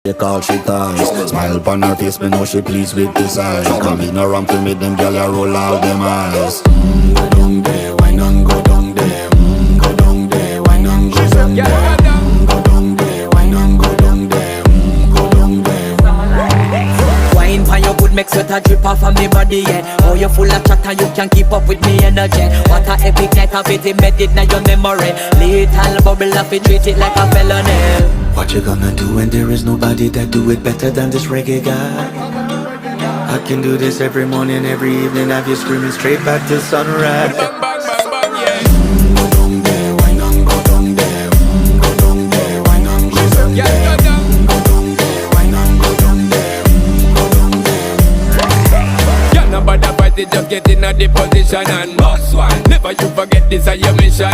They call she ties. Smile upon her face, me know she pleased with this eyes. Come in around to meet them girl, you roll out them eyes. Go down there, why not go down there? Go down there, why not go down there? Go down there, why not go down there? Go down there. Wine pan your good, make sweat a drip off of me body, yeah. Oh, you full of chatter, you can keep up with me energy. What a epic night of it, embedded in your memory. Little bubble of it, treat it like a felony. What you gonna do when there is nobody that do it better than this reggae guy? I can do this every morning, every evening, have you screaming straight back to sunrise. Bang, bang, bang, bang, yeah. Go down there, why not go down there? Go down there, why not go down Yeah, there? go down. Go down there, why not go down there? Go down there. Yeah, nobody fight it, just get in a the position and boss one. Never you forget this is your mission.